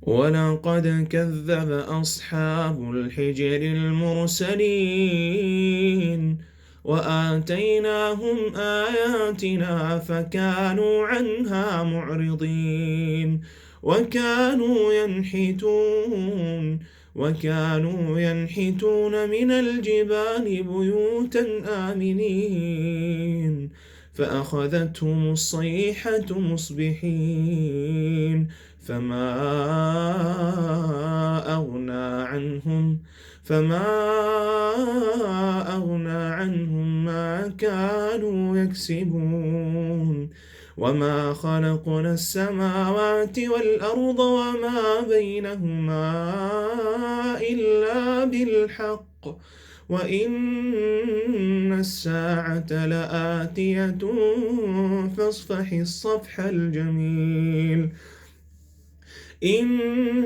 ولقد كذب أصحاب الحجر المرسلين وآتيناهم آياتنا فكانوا عنها معرضين وكانوا ينحتون من الجبال بيوتا آمنين فأخذتهم الصيحة مصبحين فما فما أغنى عنهم ما كانوا يكسبون وما خلقنا السماوات والأرض وما بينهما إلا بالحق وإن الساعة لآتية فاصفح الصفح الجميل إن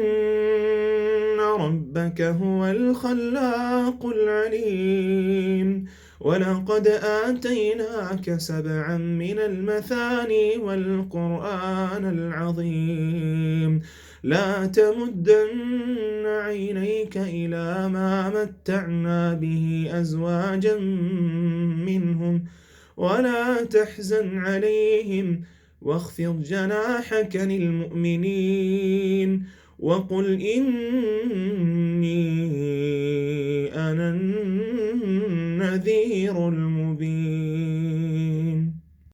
ربك هو الخلاق العليم ولقد آتيناك سبعا من المثاني والقرآن العظيم لا تمدن عينيك إلى ما متعنا به أزواجا منهم ولا تحزن عليهم واخفض جناحك للمؤمنين وقل إني أنا النذير المبين